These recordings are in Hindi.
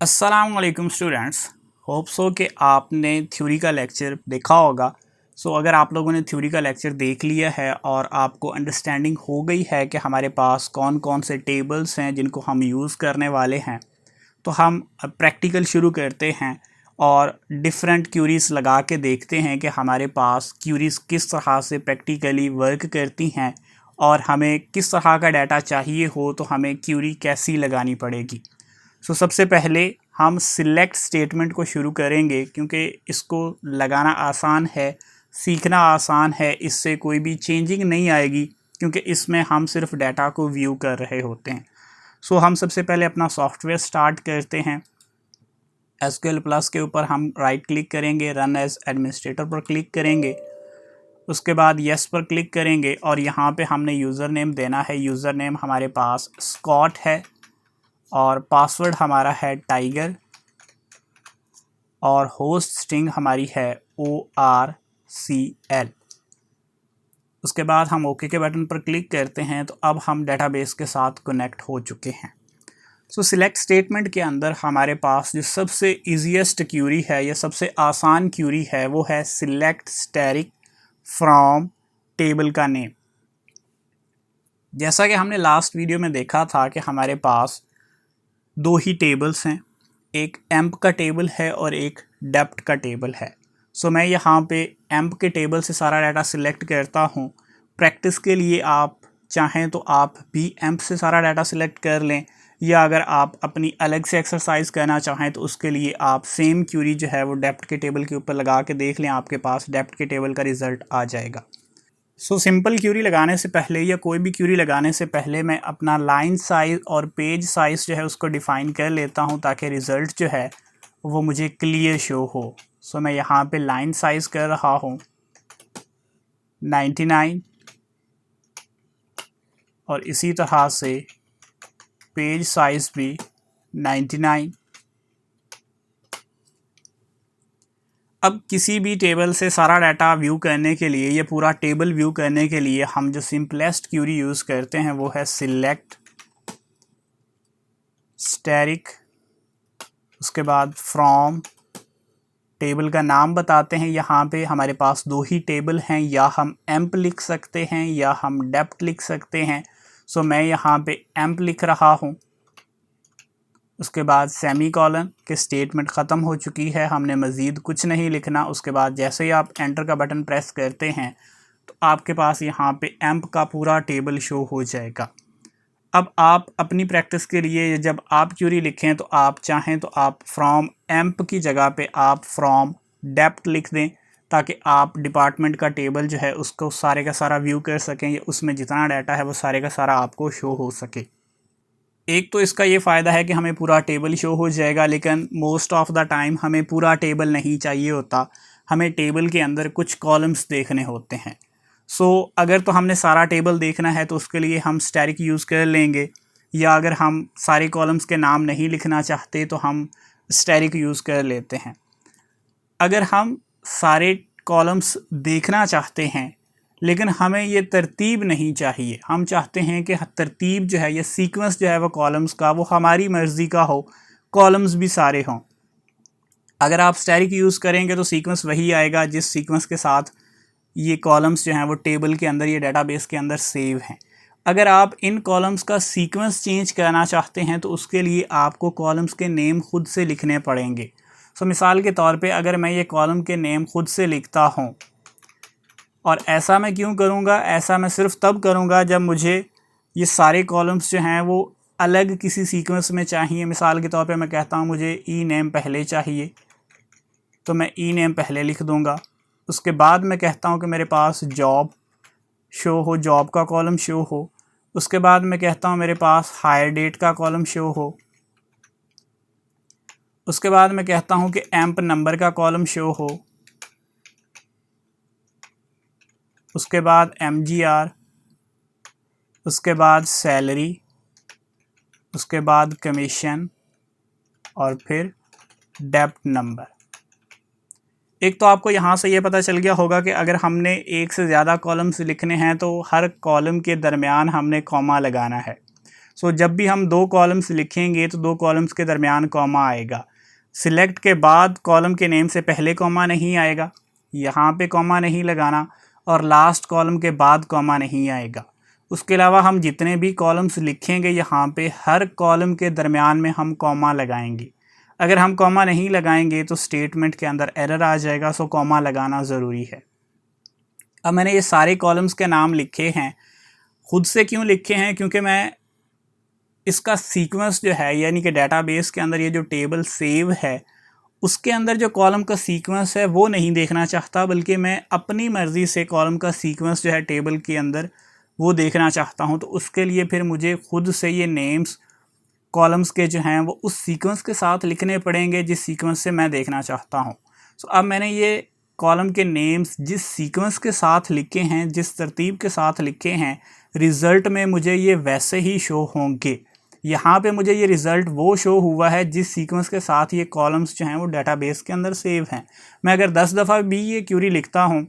अस्सलाम वालेकुम स्टूडेंट्स, होप सो कि आपने थ्योरी का लेक्चर देखा होगा। अगर आप लोगों ने थ्योरी का लेक्चर देख लिया है और आपको अंडरस्टैंडिंग हो गई है कि हमारे पास कौन कौन से टेबल्स हैं जिनको हम यूज़ करने वाले हैं, तो हम प्रैक्टिकल शुरू करते हैं और डिफरेंट क्यूरीज लगा के देखते हैं कि हमारे पास क्यूरीज किस तरह से प्रैक्टिकली वर्क करती हैं और हमें किस तरह का डाटा चाहिए हो तो हमें क्यूरी कैसी लगानी पड़ेगी। सबसे पहले हम सिलेक्ट स्टेटमेंट को शुरू करेंगे क्योंकि इसको लगाना आसान है, सीखना आसान है, इससे कोई भी चेंजिंग नहीं आएगी क्योंकि इसमें हम सिर्फ डाटा को व्यू कर रहे होते हैं। हम सबसे पहले अपना सॉफ्टवेयर स्टार्ट करते हैं। एसक्यूएल प्लस के ऊपर हम राइट क्लिक करेंगे, रन एज एडमिनिस्ट्रेटर पर क्लिक करेंगे, उसके बाद यस पर क्लिक करेंगे और यहाँ पे हमने यूज़र नेम देना है। यूज़र नेम हमारे पास स्कॉट है और पासवर्ड हमारा है टाइगर और होस्ट स्ट्रिंग हमारी है ORCL। उसके बाद हम ओके के बटन पर क्लिक करते हैं तो अब हम डेटाबेस के साथ कनेक्ट हो चुके हैं। सिलेक्ट स्टेटमेंट के अंदर हमारे पास जो सबसे ईजीएस्ट क्यूरी है या सबसे आसान क्यूरी है वो है सिलेक्ट स्टैटिक फ्रॉम टेबल का नेम। जैसा कि हमने लास्ट वीडियो में देखा था कि हमारे पास दो ही टेबल्स हैं, एक एम्प का टेबल है और एक डेप्थ का टेबल है। मैं यहाँ पे एम्प के टेबल से सारा डाटा सिलेक्ट करता हूँ। प्रैक्टिस के लिए आप चाहें तो आप भी एम्प से सारा डाटा सिलेक्ट कर लें, या अगर आप अपनी अलग से एक्सरसाइज करना चाहें तो उसके लिए आप सेम क्यूरी जो है वो डेप्थ के टेबल के ऊपर लगा के देख लें, आपके पास डेप्थ के टेबल का रिज़ल्ट आ जाएगा। सिंपल क्यूरी लगाने से पहले या कोई भी क्यूरी लगाने से पहले मैं अपना लाइन साइज़ और पेज साइज़ जो है उसको डिफ़ाइन कर लेता हूं ताकि रिज़ल्ट जो है वो मुझे क्लियर शो हो। मैं यहाँ पे लाइन साइज़ कर रहा हूँ 99 और इसी तरह से पेज साइज़ भी 99। अब किसी भी टेबल से सारा डाटा व्यू करने के लिए या पूरा टेबल व्यू करने के लिए हम जो सिंपलेस्ट क्यूरी यूज़ करते हैं वो है सिलेक्ट स्टैटिक, उसके बाद फ्रॉम, टेबल का नाम बताते हैं। यहाँ पे हमारे पास दो ही टेबल हैं, या हम एम्प लिख सकते हैं या हम डेप्थ लिख सकते हैं। मैं यहाँ पे एम्प लिख रहा हूँ। उसके बाद सेमी कॉलन के स्टेटमेंट ख़त्म हो चुकी है, हमने मज़ीद कुछ नहीं लिखना। उसके बाद जैसे ही आप एंटर का बटन प्रेस करते हैं तो आपके पास यहाँ पे एम्प का पूरा टेबल शो हो जाएगा। अब आप अपनी प्रैक्टिस के लिए जब आप क्यूरी लिखें तो आप चाहें तो आप फ्रॉम एम्प की जगह पे आप फ्रॉम डेप्थ लिख दें ताकि आप डिपार्टमेंट का टेबल जो है उसको सारे का सारा व्यू कर सकें, या उसमें जितना डाटा है वो सारे का सारा आपको शो हो सके। एक तो इसका ये फ़ायदा है कि हमें पूरा टेबल शो हो जाएगा, लेकिन मोस्ट ऑफ़ द टाइम हमें पूरा टेबल नहीं चाहिए होता, हमें टेबल के अंदर कुछ कॉलम्स देखने होते हैं। अगर तो हमने सारा टेबल देखना है तो उसके लिए हम स्टैटिक यूज़ कर लेंगे, या अगर हम सारे कॉलम्स के नाम नहीं लिखना चाहते तो हम स्टैटिक यूज़ कर लेते हैं। अगर हम सारे कॉलम्स देखना चाहते हैं लेकिन हमें ये तरतीब नहीं चाहिए, हम चाहते हैं कि तरतीब जो है ये सीक्वेंस जो है वो कॉलम्स का वो हमारी मर्ज़ी का हो, कॉलम्स भी सारे हों। अगर आप स्टैटिक यूज़ करेंगे तो सीक्वेंस वही आएगा जिस सीक्वेंस के साथ ये कॉलम्स जो हैं वो टेबल के अंदर या डेटाबेस के अंदर सेव हैं। अगर आप इन कॉलम्स का सीक्वेंस चेंज करना चाहते हैं तो उसके लिए आपको कॉलम्स के नेम खुद से लिखने पड़ेंगे। मिसाल के तौर पे अगर मैं ये कॉलम के नेम खुद से लिखता हूँ, और ऐसा मैं क्यों करूँगा, ऐसा मैं सिर्फ तब करूँगा जब मुझे ये सारे कॉलम्स जो हैं वो अलग किसी सीक्वेंस में चाहिए। मिसाल के तौर पे मैं कहता हूँ मुझे ई नेम पहले चाहिए तो मैं ई नेम पहले लिख दूँगा। उसके बाद मैं कहता हूँ कि मेरे पास जॉब शो हो, जॉब का कॉलम शो हो। उसके बाद मैं कहता हूँ मेरे पास हायर डेट का कॉलम शो हो। उसके बाद मैं कहता हूँ कि एम्प नंबर का कॉलम शो हो। उसके बाद MGR, उसके बाद सैलरी, उसके बाद कमीशन और फिर डेप्थ नंबर। एक तो आपको यहाँ से ये पता चल गया होगा कि अगर हमने एक से ज़्यादा कॉलम्स लिखने हैं तो हर कॉलम के दरमियान हमने कॉमा लगाना है। सो जब भी हम 2 कॉलम्स लिखेंगे तो 2 कॉलम्स के दरमियान कॉमा आएगा। सिलेक्ट के बाद कॉलम के नेम से पहले कॉमा नहीं आएगा, यहाँ पे कॉमा नहीं लगाना, और लास्ट कॉलम के बाद कॉमा नहीं आएगा। उसके अलावा हम जितने भी कॉलम्स लिखेंगे यहाँ पे हर कॉलम के दरमियान में हम कॉमा लगाएंगे। अगर हम कॉमा नहीं लगाएंगे तो स्टेटमेंट के अंदर एरर आ जाएगा, सो कॉमा लगाना ज़रूरी है। अब मैंने ये सारे कॉलम्स के नाम लिखे हैं। खुद से क्यों लिखे हैं? क्योंकि मैं इसका सीक्वेंस जो है, यानी कि डेटाबेस के अंदर ये जो टेबल सेव है उसके अंदर जो कॉलम का सीक्वेंस है वो नहीं देखना चाहता, बल्कि मैं अपनी मर्ज़ी से कॉलम का सीक्वेंस जो है टेबल के अंदर वो देखना चाहता हूँ। तो उसके लिए फिर मुझे खुद से ये नेम्स कॉलम्स के जो हैं वो उस सीक्वेंस के साथ लिखने पड़ेंगे जिस सीक्वेंस से मैं देखना चाहता हूँ। सो अब मैंने ये कॉलम के नेम्स जिस सीक्वेंस के साथ लिखे हैं, जिस तरतीब के साथ लिखे हैं, रिज़ल्ट में मुझे ये वैसे ही शो होंगे। यहाँ पे मुझे ये रिज़ल्ट वो शो हुआ है जिस सीक्वेंस के साथ ये कॉलम्स जो हैं वो डेटाबेस के अंदर सेव हैं। मैं अगर 10 दफ़ा भी ये क्यूरी लिखता हूँ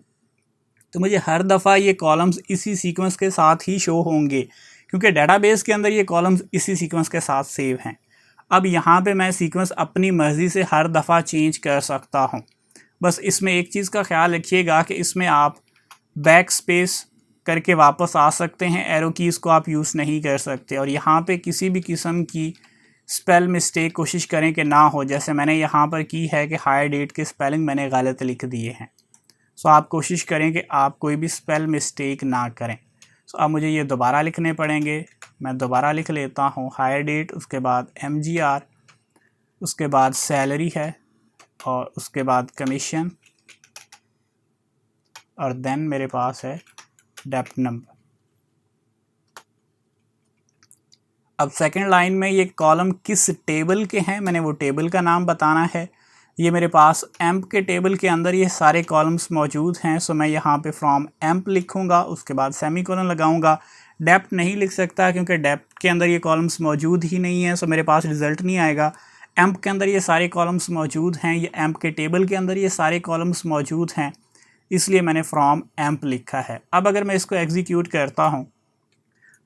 तो मुझे हर दफ़ा ये कॉलम्स इसी सीक्वेंस के साथ ही शो होंगे, क्योंकि डेटाबेस के अंदर ये कॉलम्स इसी सीक्वेंस के साथ सेव हैं। अब यहाँ पे मैं सीक्वेंस अपनी मर्ज़ी से हर दफ़ा चेंज कर सकता हूँ। बस इसमें एक चीज़ का ख्याल रखिएगा कि इसमें आप बैक स्पेस करके वापस आ सकते हैं, एरो कीज़ को आप यूज़ नहीं कर सकते। और यहाँ पे किसी भी किस्म की स्पेल मिस्टेक कोशिश करें कि ना हो, जैसे मैंने यहाँ पर की है कि हायर डेट के स्पेलिंग मैंने गलत लिख दिए हैं। सो आप कोशिश करें कि आप कोई भी स्पेल मिस्टेक ना करें। सो अब मुझे ये दोबारा लिखने पड़ेंगे। मैं दोबारा लिख लेता हूँ हायर डेट, उसके बाद MGR, उसके बाद सैलरी है, और उसके बाद कमीशन, और देन मेरे पास है डेप्ट नंबर। अब सेकंड लाइन में ये कॉलम किस टेबल के हैं, मैंने वो टेबल का नाम बताना है। ये मेरे पास एम्प के टेबल के अंदर ये सारे कॉलम्स मौजूद हैं। सो मैं यहाँ पे फ्रॉम एम्प लिखूँगा, उसके बाद सेमीकोलन लगाऊँगा। डेप्ट नहीं लिख सकता क्योंकि डेप्ट के अंदर ये कॉलम्स मौजूद ही नहीं है, सो मेरे पास रिज़ल्ट नहीं आएगा। एम्प के अंदर ये सारे कॉलम्स मौजूद हैं, ये एम्प के टेबल के अंदर ये सारे कॉलम्स मौजूद हैं, इसलिए मैंने फ्रॉम एम्प लिखा है। अब अगर मैं इसको एग्जीक्यूट करता हूँ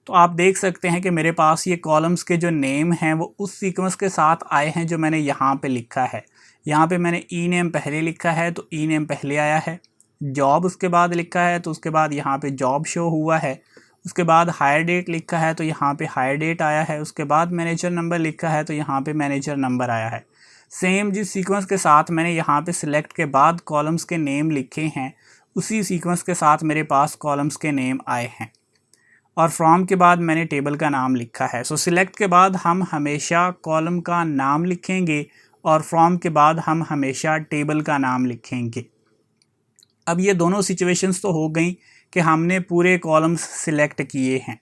तो आप देख सकते हैं कि मेरे पास ये कॉलम्स के जो नेम हैं वो उस सीक्वेंस के साथ आए हैं जो मैंने यहाँ पे लिखा है। यहाँ पे मैंने ई नेम पहले लिखा है तो ई नेम पहले आया है, जॉब उसके बाद लिखा है तो उसके बाद यहाँ पे जॉब शो हुआ है, उसके बाद हायर डेट लिखा है तो यहाँ पे हायर डेट आया है, उसके बाद मैनेजर नंबर लिखा है तो यहाँ पे मैनेजर नंबर आया है। सेम जिस सीक्वेंस के साथ मैंने यहाँ पे सिलेक्ट के बाद कॉलम्स के नेम लिखे हैं उसी सीक्वेंस के साथ मेरे पास कॉलम्स के नेम आए हैं। और फ्रॉम के बाद मैंने टेबल का नाम लिखा है। सो सिलेक्ट के बाद हम हमेशा कॉलम का नाम लिखेंगे और फ्रॉम के बाद हम हमेशा टेबल का नाम लिखेंगे। अब ये दोनों सिचुएशंस तो हो गई कि हमने पूरे कॉलम्स सिलेक्ट किए हैं,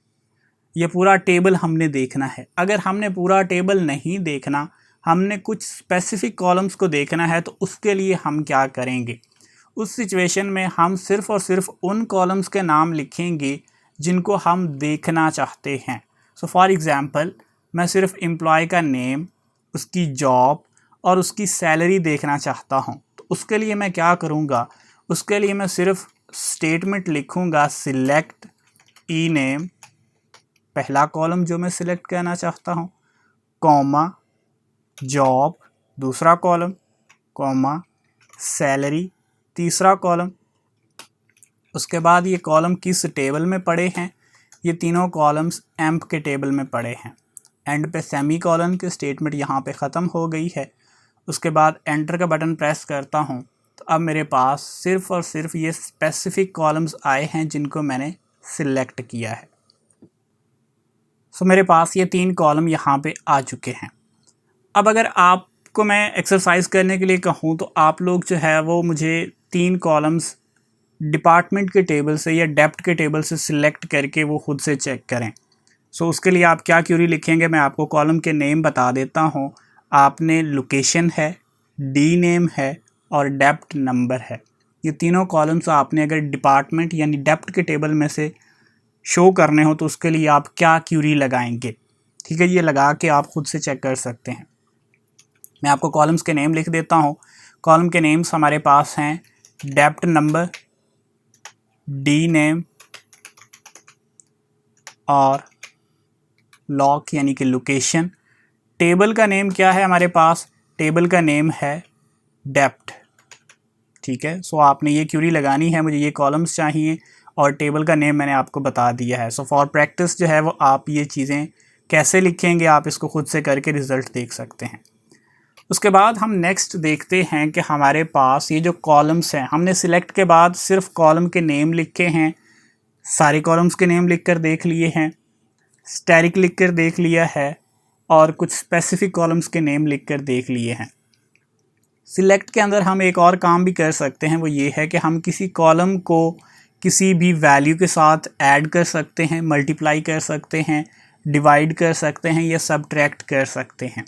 ये पूरा टेबल हमने देखना है। अगर हमने पूरा टेबल नहीं देखना, हमने कुछ स्पेसिफिक कॉलम्स को देखना है, तो उसके लिए हम क्या करेंगे? उस सिचुएशन में हम सिर्फ़ और सिर्फ उन कॉलम्स के नाम लिखेंगे जिनको हम देखना चाहते हैं। सो फॉर एग्ज़ाम्पल मैं सिर्फ एम्प्लॉय का नेम, उसकी जॉब और उसकी सैलरी देखना चाहता हूँ, तो उसके लिए मैं क्या करूँगा? उसके लिए मैं सिर्फ स्टेटमेंट लिखूँगा सिलेक्ट ई नेम, पहला कॉलम जो मैं सिलेक्ट करना चाहता हूँ, कॉमा जॉब दूसरा कॉलम, कॉमा सैलरी तीसरा कॉलम। उसके बाद ये कॉलम किस टेबल में पड़े हैं? ये तीनों कॉलम्स एम्प के टेबल में पड़े हैं। एंड पे सेमी कॉलन की स्टेटमेंट यहाँ पे ख़त्म हो गई है। उसके बाद एंटर का बटन प्रेस करता हूँ तो अब मेरे पास सिर्फ़ और सिर्फ ये स्पेसिफिक कॉलम्स आए हैं जिनको मैंने सिलेक्ट किया है। सो मेरे पास ये 3 कॉलम यहाँ पे आ चुके हैं। अब अगर आपको मैं एक्सरसाइज करने के लिए कहूँ तो आप लोग जो है वो मुझे 3 कॉलम्स डिपार्टमेंट के टेबल से या डेप्ट के टेबल से सिलेक्ट करके वो खुद से चेक करें। सो उसके लिए आप क्या क्यूरी लिखेंगे, मैं आपको कॉलम के नेम बता देता हूँ। आपने लोकेशन है, डी नेम है और डेप्ट नंबर है। ये तीनों कॉलम्स आपने अगर डिपार्टमेंट यानी डेप्ट के टेबल में से शो करने हो तो उसके लिए आप क्या क्यूरी लगाएंगे? ठीक है, ये लगा के आप खुद से चेक कर सकते हैं। मैं आपको कॉलम्स के नेम लिख देता हूँ। कॉलम के नेम्स हमारे पास हैं डेप्ट नंबर, डी नेम और लॉक यानी कि लोकेशन। टेबल का नेम क्या है हमारे पास? टेबल का नेम है डेप्ट। ठीक है, सो आपने ये क्यूरी लगानी है, मुझे ये कॉलम्स चाहिए और टेबल का नेम मैंने आपको बता दिया है। सो फॉर प्रैक्टिस जो है वो आप ये चीज़ें कैसे लिखेंगे आप इसको खुद से करके रिज़ल्ट देख सकते हैं। उसके बाद हम नेक्स्ट देखते हैं कि हमारे पास ये जो कॉलम्स हैं, हमने सिलेक्ट के बाद सिर्फ कॉलम के नेम लिखे हैं, सारे कॉलम्स के नेम लिख कर देख लिए हैं, स्टैटिक लिख कर देख लिया है और कुछ स्पेसिफिक कॉलम्स के नेम लिख कर देख लिए हैं। सिलेक्ट के अंदर हम एक और काम भी कर सकते हैं, वो ये है कि हम किसी कॉलम को किसी भी वैल्यू के साथ ऐड कर सकते हैं, मल्टीप्लाई कर सकते हैं, डिवाइड कर सकते हैं या सबट्रैक्ट कर सकते हैं।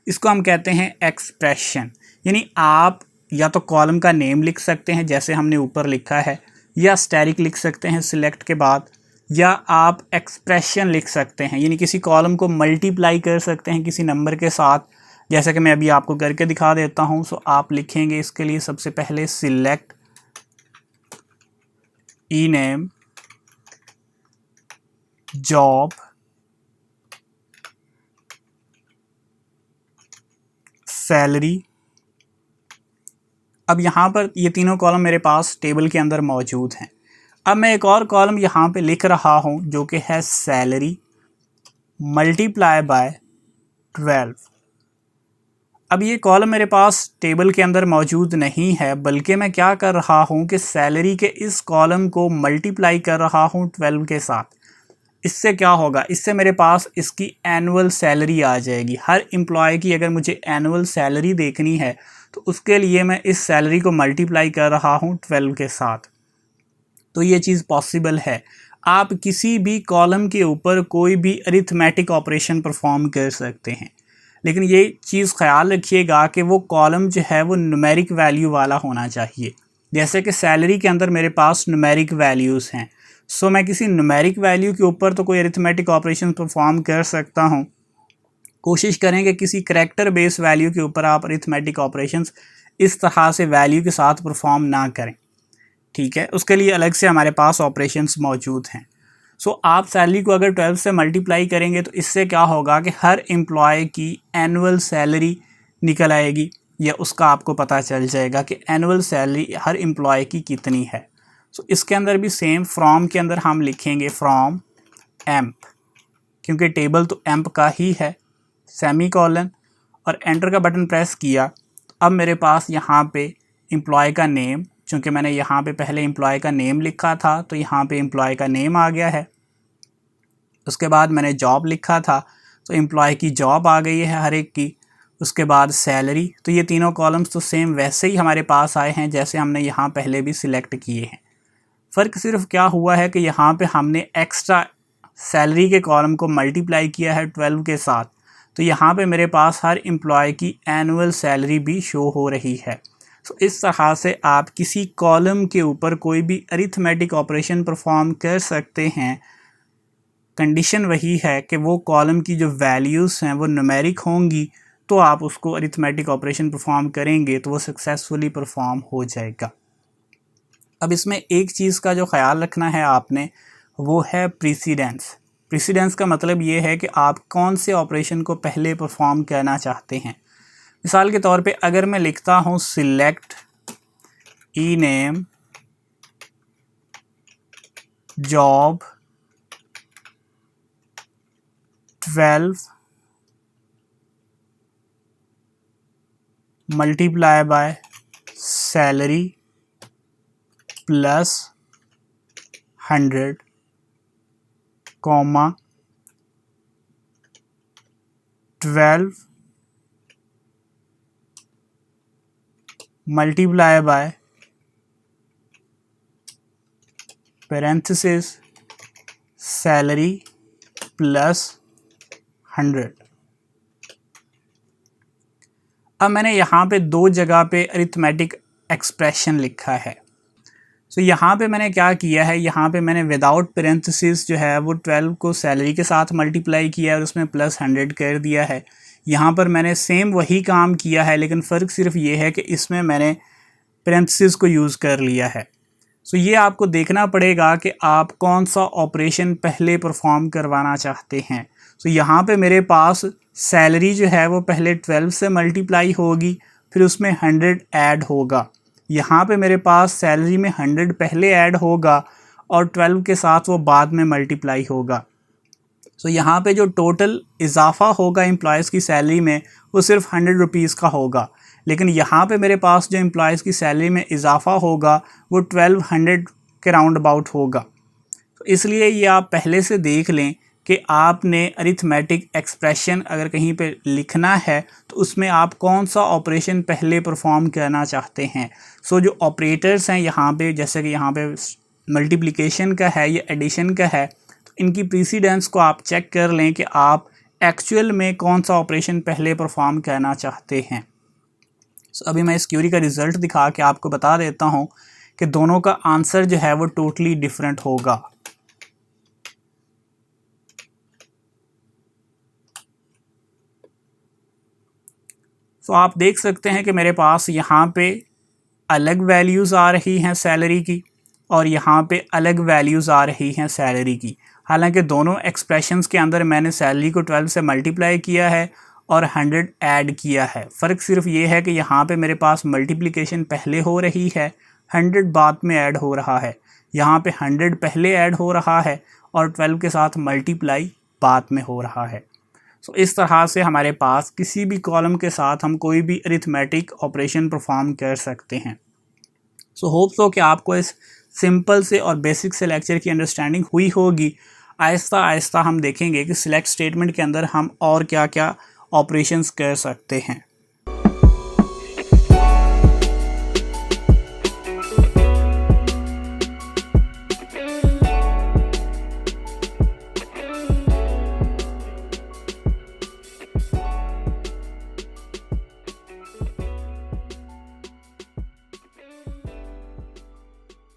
इसको हम कहते हैं एक्सप्रेशन। यानी आप या तो कॉलम का नेम लिख सकते हैं जैसे हमने ऊपर लिखा है, या स्टैटिक लिख सकते हैं सिलेक्ट के बाद, या आप एक्सप्रेशन लिख सकते हैं यानी किसी कॉलम को मल्टीप्लाई कर सकते हैं किसी नंबर के साथ, जैसे कि मैं अभी आपको करके दिखा देता हूं। सो आप लिखेंगे इसके लिए सबसे पहले सिलेक्ट ई नेम जॉब सैलरी। अब यहाँ पर ये तीनों कॉलम मेरे पास टेबल के अंदर मौजूद हैं। अब मैं एक और कॉलम यहाँ पे लिख रहा हूँ जो कि है सैलरी मल्टीप्लाई बाय 12। अब ये कॉलम मेरे पास टेबल के अंदर मौजूद नहीं है, बल्कि मैं क्या कर रहा हूँ कि सैलरी के इस कॉलम को मल्टीप्लाई कर रहा हूँ 12 के साथ। इससे क्या होगा? इससे मेरे पास इसकी एनुअल सैलरी आ जाएगी। हर एम्प्लॉय की अगर मुझे एनुअल सैलरी देखनी है तो उसके लिए मैं इस सैलरी को मल्टीप्लाई कर रहा हूँ 12 के साथ। तो ये चीज़ पॉसिबल है। आप किसी भी कॉलम के ऊपर कोई भी अरिथमेटिक ऑपरेशन परफॉर्म कर सकते हैं, लेकिन ये चीज़ ख्याल रखिएगा कि वो कॉलम जो है वो न्यूमेरिक वैल्यू वाला होना चाहिए। जैसे कि सैलरी के अंदर मेरे पास न्यूमेरिक वैल्यूज़ हैं, सो मैं किसी न्यूमेरिक वैल्यू के ऊपर तो कोई अरिथमेटिक ऑपरेशन परफॉर्म कर सकता हूँ। कोशिश करें कि किसी करैक्टर बेस वैल्यू के ऊपर आप अरिथमेटिक ऑपरेशंस इस तरह से वैल्यू के साथ परफॉर्म ना करें। ठीक है, उसके लिए अलग से हमारे पास ऑपरेशंस मौजूद हैं। सो आप सैलरी को अगर 12 से मल्टीप्लाई करेंगे तो इससे क्या होगा कि हर एम्प्लॉय की एनुअल सैलरी निकल आएगी, या उसका आपको पता चल जाएगा कि एनुअल सैलरी हर एम्प्लॉय की कितनी है। सो इसके अंदर भी सेम फ्रॉम के अंदर हम लिखेंगे फ्रॉम एम्प, क्योंकि टेबल तो एम्प का ही है, सेमी कॉलन और एंटर का बटन प्रेस किया। अब मेरे पास यहाँ पे एम्प्लॉय का नेम, चूँकि मैंने यहाँ पे पहले एम्प्लॉय का नेम लिखा था तो यहाँ पे एम्प्लॉय का नेम आ गया है। उसके बाद मैंने जॉब लिखा था तो एम्प्लॉय की जॉब आ गई है हर एक की। उसके बाद सैलरी। तो ये तीनों कॉलम्स तो सेम वैसे ही हमारे पास आए हैं जैसे हमने यहाँ पहले भी सिलेक्ट किए हैं। फ़र्क सिर्फ क्या हुआ है कि यहाँ पे हमने एक्स्ट्रा सैलरी के कॉलम को मल्टीप्लाई किया है 12 के साथ, तो यहाँ पे मेरे पास हर एम्प्लॉय की एनुअल सैलरी भी शो हो रही है। सो इस तरह से आप किसी कॉलम के ऊपर कोई भी अरिथमेटिक ऑपरेशन परफॉर्म कर सकते हैं। कंडीशन वही है कि वो कॉलम की जो वैल्यूज़ हैं वो न्यूमेरिक होंगी, तो आप उसको अरिथमेटिक ऑपरेशन परफॉर्म करेंगे तो वो सक्सेसफुली परफॉर्म हो जाएगा। अब इसमें एक चीज़ का जो ख्याल रखना है आपने, वो है प्रीसीडेंस। प्रीसीडेंस का मतलब ये है कि आप कौन से ऑपरेशन को पहले परफॉर्म करना चाहते हैं। मिसाल के तौर पे अगर मैं लिखता हूँ select E name job 12 multiply by salary plus 100 comma 12 multiply by parenthesis salary plus 100। अब मैंने यहाँ पे दो जगह पे अरिथमेटिक एक्सप्रेशन लिखा है। सो यहाँ पे मैंने क्या किया है, यहाँ पे मैंने विदाउट पेरेंथेसिस जो है वो 12 को सैलरी के साथ मल्टीप्लाई किया है और उसमें प्लस 100 कर दिया है। यहाँ पर मैंने सेम वही काम किया है, लेकिन फ़र्क सिर्फ ये है कि इसमें मैंने पेरेंथेसिस को यूज़ कर लिया है। सो ये आपको देखना पड़ेगा कि आप कौन सा ऑपरेशन पहले परफॉर्म करवाना चाहते हैं। सो यहाँ पे मेरे पास सैलरी जो है वो पहले 12 से मल्टीप्लाई होगी, फिर उसमें 100 ऐड होगा। यहाँ पे मेरे पास सैलरी में 100 पहले ऐड होगा और 12 के साथ वो बाद में मल्टीप्लाई होगा। सो यहाँ पे जो टोटल इजाफा होगा एम्प्लॉयज़ की सैलरी में वो सिर्फ 100 रुपीज़ का होगा, लेकिन यहाँ पे मेरे पास जो एम्प्लॉयज़ की सैलरी में इजाफा होगा वो 1200 के राउंड अबाउट होगा। तो इसलिए ये आप पहले से देख लें कि आपने अरिथमेटिक एक्सप्रेशन अगर कहीं पे लिखना है तो उसमें आप कौन सा ऑपरेशन पहले परफॉर्म करना चाहते हैं। सो जो ऑपरेटर्स हैं यहाँ पे, जैसे कि यहाँ पे मल्टीप्लिकेशन का है या एडिशन का है, तो इनकी प्रीसीडेंस को आप चेक कर लें कि आप एक्चुअल में कौन सा ऑपरेशन पहले परफॉर्म करना चाहते हैं। अभी मैं इस क्यूरी का रिज़ल्ट दिखा के आपको बता देता हूँ कि दोनों का आंसर जो है वो टोटली डिफरेंट होगा। तो आप देख सकते हैं कि मेरे पास यहाँ पे अलग वैल्यूज़ आ रही हैं सैलरी की और यहाँ पे अलग वैल्यूज़ आ रही हैं सैलरी की। हालांकि दोनों एक्सप्रेशंस के अंदर मैंने सैलरी को 12 से मल्टीप्लाई किया है और 100 ऐड किया है। फ़र्क सिर्फ ये है कि यहाँ पे मेरे पास मल्टीप्लिकेशन पहले हो रही है, 100 बाद में ऐड हो रहा है। यहाँ पे 100 पहले ऐड हो रहा है और 12 के साथ मल्टीप्लाई बाद में हो रहा है। सो इस तरह से हमारे पास किसी भी कॉलम के साथ हम कोई भी अरिथमेटिक ऑपरेशन परफॉर्म कर सकते हैं। सो होप सो कि आपको इस सिंपल से और बेसिक से लेक्चर की अंडरस्टैंडिंग हुई होगी। आहिस्ता आहिस्ता हम देखेंगे कि सिलेक्ट स्टेटमेंट के अंदर हम और क्या क्या ऑपरेशंस कर सकते हैं।